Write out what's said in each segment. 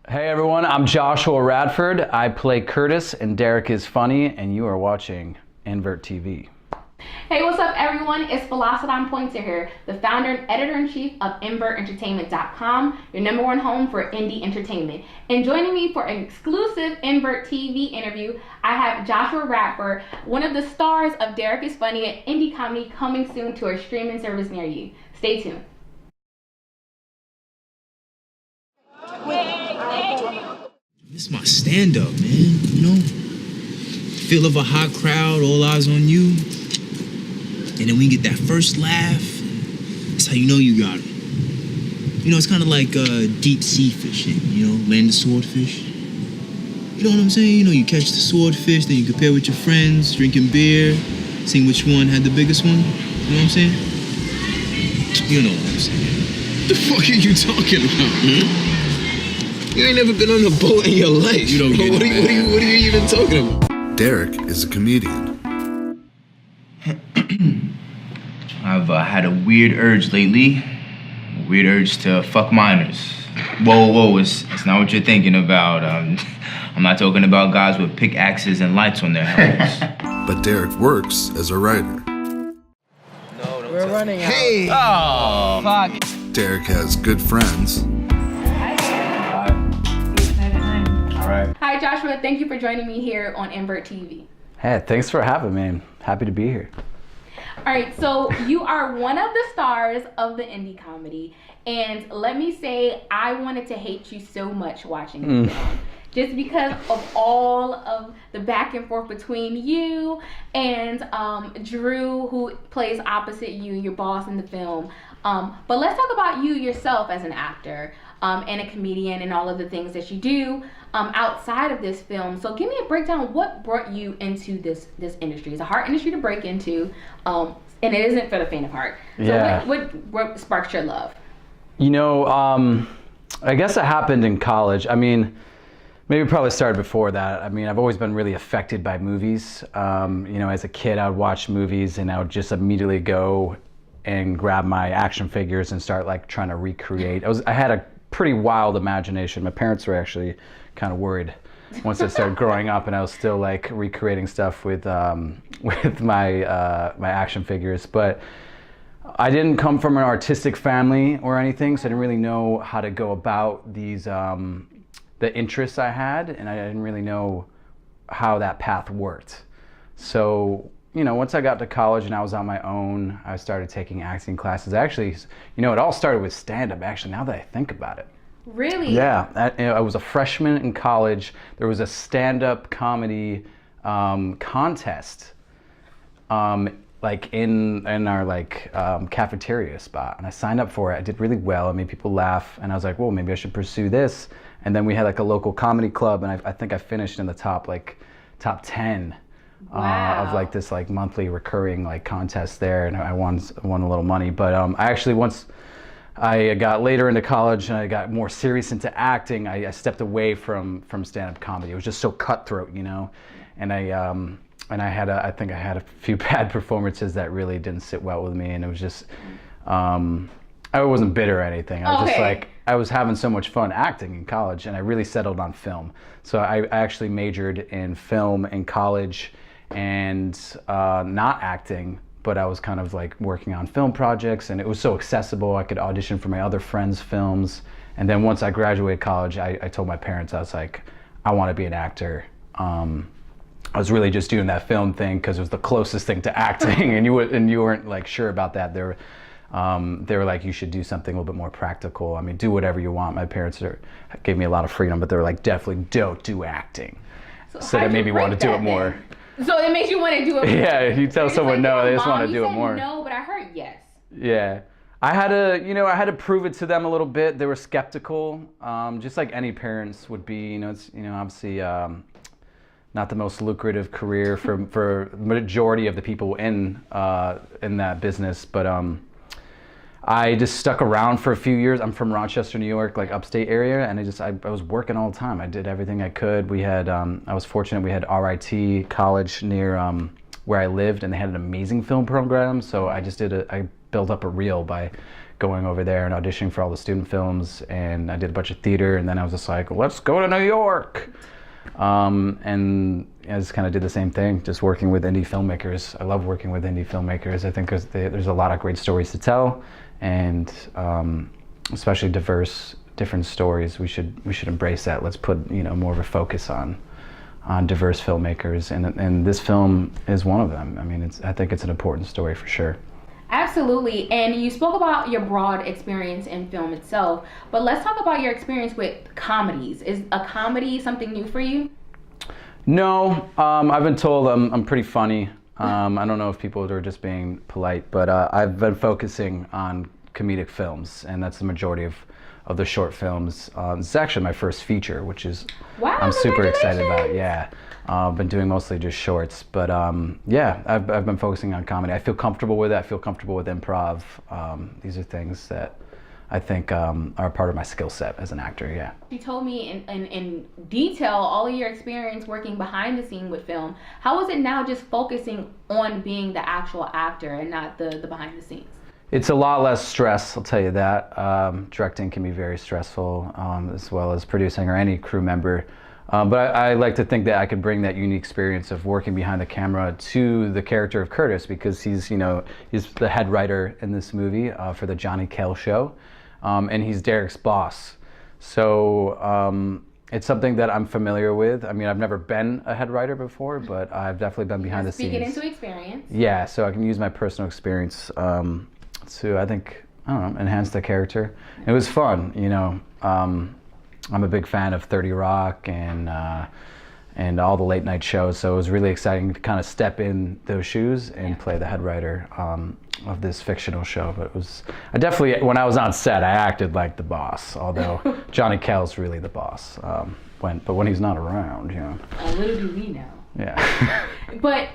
Hey everyone, I'm Joshua Radford. I play Curtis and Derek is funny, and you are watching Envert TV. Hey, what's up everyone? It's Flisadam Pointer here, the founder and editor-in-chief of EnvertEntertainment.com, your #1 home for indie entertainment. And joining me for an exclusive Envert TV interview, I have Joshua Radford, one of the stars of Derek is Funny, an indie comedy coming soon to a streaming service near you. Stay tuned. This is my stand-up, man, you know? Feel of a hot crowd, all eyes on you. And then we get that first laugh. That's how you know you got it. You know, it's kind of like deep sea fishing, you know, land the swordfish. You know what I'm saying? You know, you catch the swordfish, then you compare with your friends, drinking beer, seeing which one had the biggest one. You know what I'm saying? You know what I'm saying. What the fuck are you talking about, man? You ain't never been on a boat in your life. You don't get what are you even talking about? Derek is a comedian. I've had a weird urge lately. A weird urge to fuck minors. Whoa, it's not what you're thinking about. I'm not talking about guys with pickaxes and lights on their helmets. But Derek works as a writer. We're running out. Hey! Oh, fuck. Derek has good friends. All right. Hi Joshua, thank you for joining me here on Envert TV. Hey, thanks for having me. Happy to be here. All right, so you are one of the stars of the indie comedy, and let me say, I wanted to hate you so much watching the film, just because of all of the back and forth between you and Drew, who plays opposite you, your boss in the film. But let's talk about you yourself as an actor and a comedian and all of the things that you do outside of this film. So give me a breakdown. What brought you into this industry? It's a hard industry to break into, and it isn't for the faint of heart. So Yeah. what sparked your love? You know, I guess it happened in college. I mean, maybe probably started before that. I mean, I've always been really affected by movies. You know, as a kid, I would watch movies and I would just immediately go and grab my action figures and start like trying to recreate. I had a pretty wild imagination. My parents were actually kind of worried once I started growing up and I was still like recreating stuff with my action figures. But I didn't come from an artistic family or anything, so I didn't really know how to go about these the interests I had, and I didn't really know how that path worked. So, you know, once I got to college and I was on my own, I started taking acting classes. Actually, you know, it all started with stand-up, actually, now that I think about it. Really? Yeah, I was a freshman in college. There was a stand-up comedy contest like in our like cafeteria spot, and I signed up for it. I did really well. I made people laugh, and I was like, well, maybe I should pursue this. And then we had like a local comedy club, and I think I finished in the top 10 of like this like monthly recurring like contest there, and I won a little money. But I actually, once I got later into college and I got more serious into acting, I stepped away from stand-up comedy. It was just so cutthroat, you know, and I think I had a few bad performances that really didn't sit well with me, and it was just I wasn't bitter or anything. I was just like, I was having so much fun acting in college, and I really settled on film. So I actually majored in film in college, and not acting, but I was kind of like working on film projects, and it was so accessible. I could audition for my other friends' films. And then once I graduated college, I told my parents, I was like, I want to be an actor. I was really just doing that film thing because it was the closest thing to acting, and you weren't like sure about that. They were like, you should do something a little bit more practical. I mean, do whatever you want. My parents gave me a lot of freedom, but they were like, definitely don't do acting. So that made me want to do it more. So it makes you want to do it more. Yeah, if you tell someone no, they just want to do it more. No, but I heard yes. Yeah. I had to prove it to them a little bit. They were skeptical, just like any parents would be. You know, it's, you know, obviously not the most lucrative career for the majority of the people in that business, but I just stuck around for a few years. I'm from Rochester, New York, like upstate area, and I was working all the time. I did everything I could. We had I was fortunate. We had RIT college near where I lived, and they had an amazing film program. So I built up a reel by going over there and auditioning for all the student films, and I did a bunch of theater, and then I was just like, let's go to New York. And I just kind of did the same thing, just working with indie filmmakers. I love working with indie filmmakers. I think there's a lot of great stories to tell, and especially different stories. We should embrace that. Let's put more of a focus on diverse filmmakers, and this film is one of them. I mean, I think it's an important story for sure. Absolutely. And you spoke about your broad experience in film itself, but let's talk about your experience with comedies. Is a comedy something new for you? No, I've been told I'm pretty funny. I don't know if people are just being polite, but I've been focusing on comedic films, and that's the majority of the short films. It's actually my first feature, which is I'm super excited about. Yeah, I've been doing mostly just shorts, but yeah, I've been focusing on comedy. I feel comfortable with it. I feel comfortable with improv. These are things that I think are part of my skill set as an actor. Yeah. You told me in detail all of your experience working behind the scene with film. How is it now just focusing on being the actual actor and not the behind the scenes? It's a lot less stress, I'll tell you that. Directing can be very stressful, as well as producing or any crew member. But I like to think that I could bring that unique experience of working behind the camera to the character of Curtis, because he's the head writer in this movie for the Johnny Kell show, and he's Derek's boss. So it's something that I'm familiar with. I mean, I've never been a head writer before, but I've definitely been behind the scenes. Speaking into experience. Yeah, so I can use my personal experience to, I think, enhance the character. It was fun, I'm a big fan of 30 Rock and all the late night shows, so it was really exciting to kind of step in those shoes and play the head writer of this fictional show. But I definitely, when I was on set, I acted like the boss, although Johnny Kell's really the boss, but when he's not around, Little do we know. Yeah. But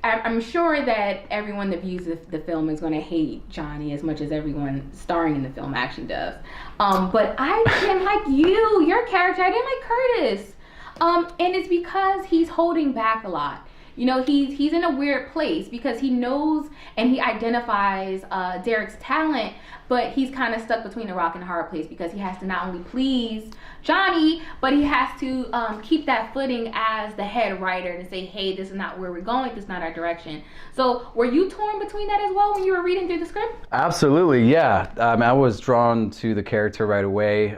I'm sure that everyone that views the film is going to hate Johnny as much as everyone starring in the film actually does. But I didn't like your character. I didn't like Curtis. And it's because he's holding back a lot. He's in a weird place because he knows and he identifies Derek's talent, but he's kind of stuck between a rock and a hard place because he has to not only please Johnny, but he has to keep that footing as the head writer to say, hey, this is not where we're going, this is not our direction. So were you torn between that as well when you were reading through the script? Absolutely, yeah. I was drawn to the character right away.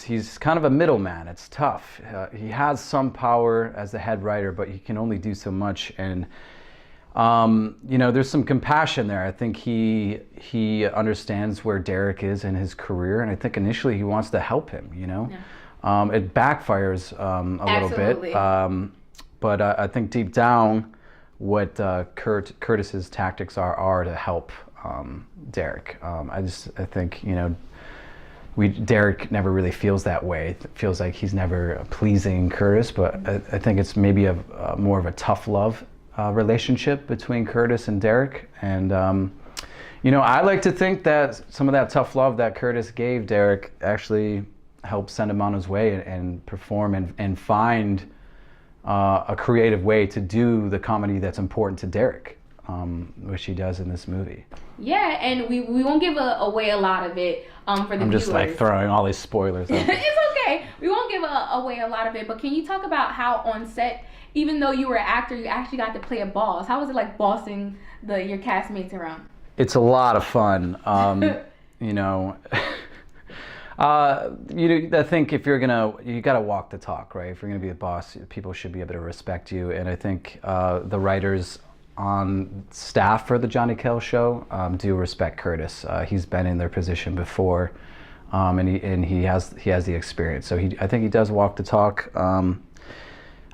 He's kind of a middleman. It's tough. He has some power as the head writer, but he can only do so much. And there's some compassion there. I think he understands where Derek is in his career, and I think initially he wants to help him. Yeah. It backfires a little bit, but I think deep down, what Curtis's tactics are to help Derek. I think Derek never really feels that way. It feels like he's never pleasing Curtis, but I think it's maybe more of a tough love relationship between Curtis and Derek. And I like to think that some of that tough love that Curtis gave Derek actually helped send him on his way and perform and find a creative way to do the comedy that's important to Derek, which he does in this movie. Yeah, and we won't give away a lot of it for the viewers. I'm just like throwing all these spoilers out there. It's okay. We won't give away a lot of it, but can you talk about how on set, even though you were an actor, you actually got to play a boss? How was it like bossing your castmates around? It's a lot of fun. I think if you gotta walk the talk, right? If you're gonna be a boss, people should be able to respect you. And I think the writers on staff for the Johnny Kell show do respect Curtis. He's been in their position before, and he has the experience. So I think he does walk the talk.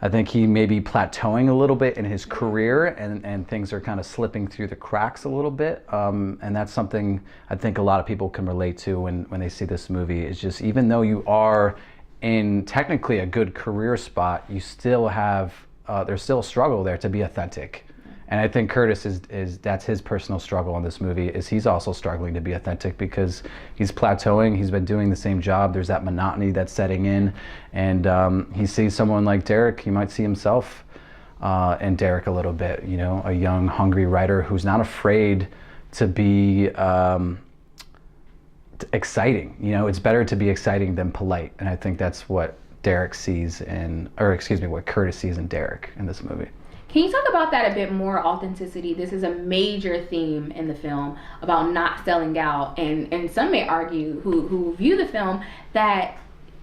I think he may be plateauing a little bit in his career, and things are kind of slipping through the cracks a little bit. And that's something I think a lot of people can relate to when they see this movie. It's just, even though you are in technically a good career spot, you still have, there's still a struggle there to be authentic. And I think Curtis that's his personal struggle in this movie, is he's also struggling to be authentic because he's plateauing. He's been doing the same job. There's that monotony that's setting in, and he sees someone like Derek. He might see himself in Derek a little bit, a young, hungry writer who's not afraid to be exciting. You know, it's better to be exciting than polite, and I think that's what Derek sees what Curtis sees in Derek in this movie. Can you talk about that a bit more? Authenticity. This is a major theme in the film about not selling out, and some may argue who view the film that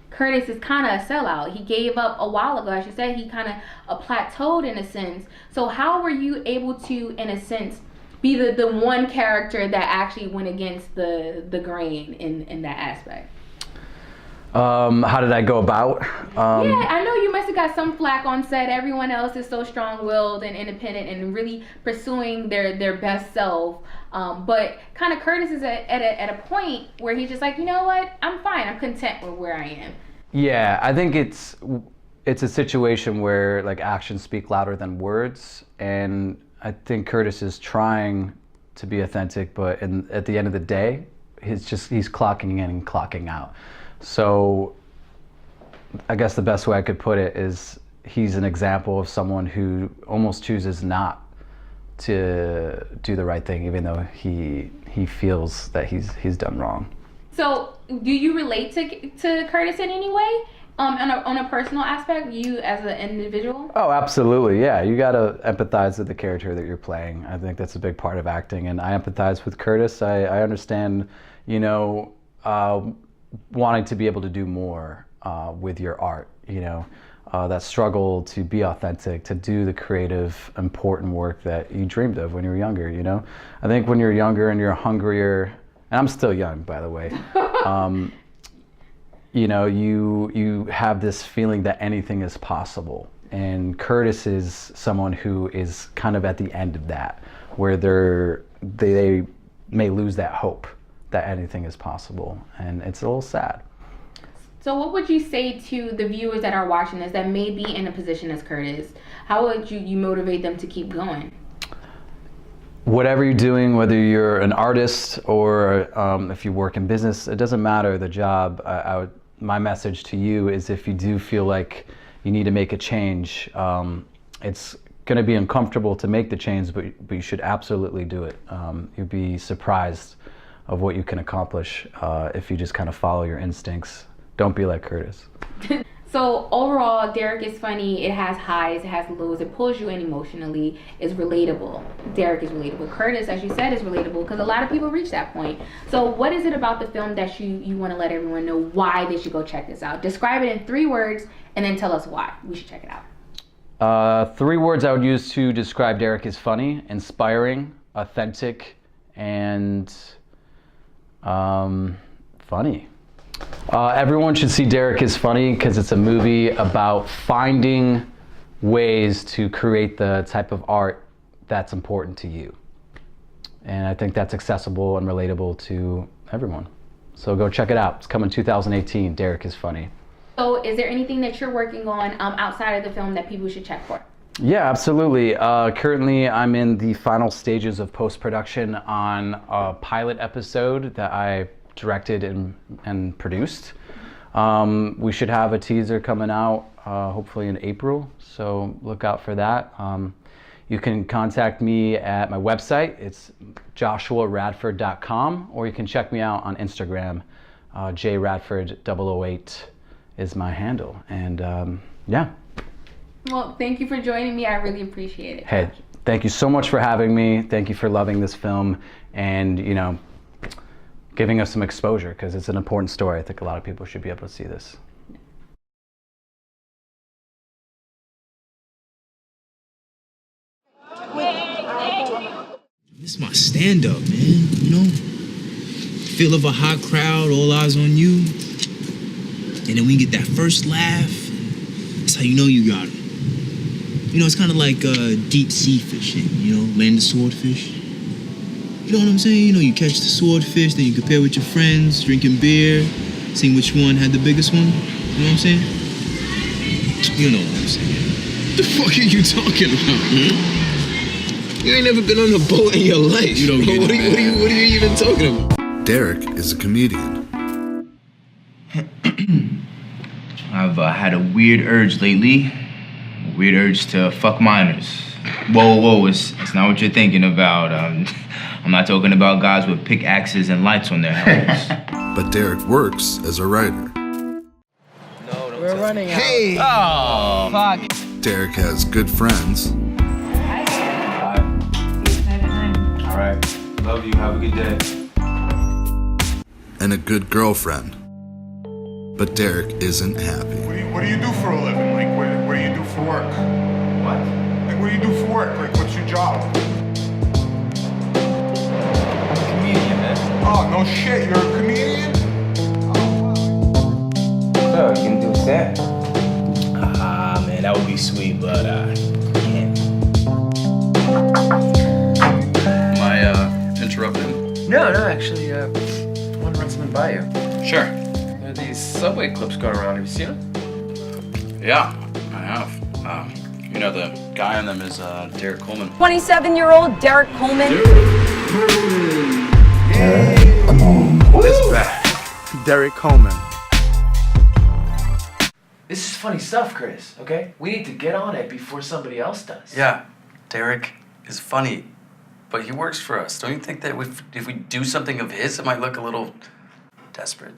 Curtis is kind of a sellout. He gave up a while ago. As you said, he kind of plateaued in a sense. So how were you able to, in a sense, be the one character that actually went against the grain in that aspect? How did I go about? Yeah, I know you must have got some flack on set. Everyone else is so strong-willed and independent and really pursuing their best self. But kind of Curtis is at a point where he's just like, you know what? I'm fine. I'm content with where I am. Yeah, I think it's a situation where like actions speak louder than words, and I think Curtis is trying to be authentic, but at the end of the day, he's clocking in and clocking out. So I guess the best way I could put it is he's an example of someone who almost chooses not to do the right thing, even though he feels that he's done wrong. So do you relate to Curtis in any way? On a personal aspect, you as an individual? Oh, absolutely, yeah. You gotta empathize with the character that you're playing. I think that's a big part of acting, and I empathize with Curtis. I understand, you know, wanting to be able to do more with your art, you know, that struggle to be authentic, to do the creative, important work that you dreamed of when you were younger, you know. I think when you're younger and you're hungrier, and I'm still young, by the way, you know, you have this feeling that anything is possible. And Curtis is someone who is kind of at the end of that, where they may lose that hope that anything is possible, and it's a little sad. So what would you say to the viewers that are watching this that may be in a position as Curtis? How would you motivate them to keep going? Whatever you're doing, whether you're an artist or if you work in business, it doesn't matter the job. My message to you is if you do feel like you need to make a change, it's going to be uncomfortable to make the change, but you should absolutely do it. You'd be surprised of what you can accomplish if you just kind of follow your instincts. Don't be like Curtis. So overall, Derek is funny. It has highs, it has lows. It pulls you in emotionally. It's relatable. Derek is relatable. Curtis, as you said, is relatable because a lot of people reach that point. So what is it about the film that you want to let everyone know why they should go check this out? Describe it in 3 words and then tell us why we should check it out. 3 words I would use to describe Derek is funny, inspiring, authentic, and funny. Everyone should see Derek is Funny because it's a movie about finding ways to create the type of art that's important to you. And I think that's accessible and relatable to everyone. So go check it out. It's coming 2018, Derek is Funny. So is there anything that you're working on outside of the film that people should check for? Yeah, absolutely. Currently, I'm in the final stages of post-production on a pilot episode that I directed and produced. We should have a teaser coming out hopefully in April, so look out for that. You can contact me at my website. It's joshuaradford.com, or you can check me out on Instagram. jradford008 is my handle, and yeah. Well, thank you for joining me. I really appreciate it. Hey, thank you so much for having me. Thank you for loving this film and, you know, giving us some exposure because it's an important story. I think a lot of people should be able to see this. This is my stand-up, man, you know? Feel of a hot crowd, all eyes on you. And then we get that first laugh. That's how you know you got it. You know, it's kind of like deep sea fishing, you know, land the swordfish. You know what I'm saying? You know, you catch the swordfish, then you compare with your friends, drinking beer, seeing which one had the biggest one. You know what I'm saying? You know what I'm saying. What the fuck are you talking about, man? You ain't never been on a boat in your life. You don't get what are you even talking about? Derek is a comedian. I've had a weird urge lately. A weird urge to fuck minors. Whoa, it's not what you're thinking about. I'm not talking about guys with pickaxes and lights on their helmets. But Derek works as a writer. We're running out. Hey! Oh, fuck. Derek has good friends. All right. Love you. Have a good day. And a good girlfriend. But Derek isn't happy. What do you do for a living? Like, what do you do for work? What? Like, what do you do for work? Like, what's your job? Comedian, man. Oh, no shit, you're a comedian? So, you can do a set? Ah, man, that would be sweet, but I can't. Am I interrupting? No, actually, I want to run something by you. Sure. There are these subway clips going around. Have you seen them? Yeah, I have. You know, the guy on them is Derek Coleman. 27-year-old Derek Coleman. It's back. Derek Coleman. This is funny stuff, Chris, okay? We need to get on it before somebody else does. Yeah, Derek is funny, but he works for us. Don't you think that if we do something of his, it might look a little desperate?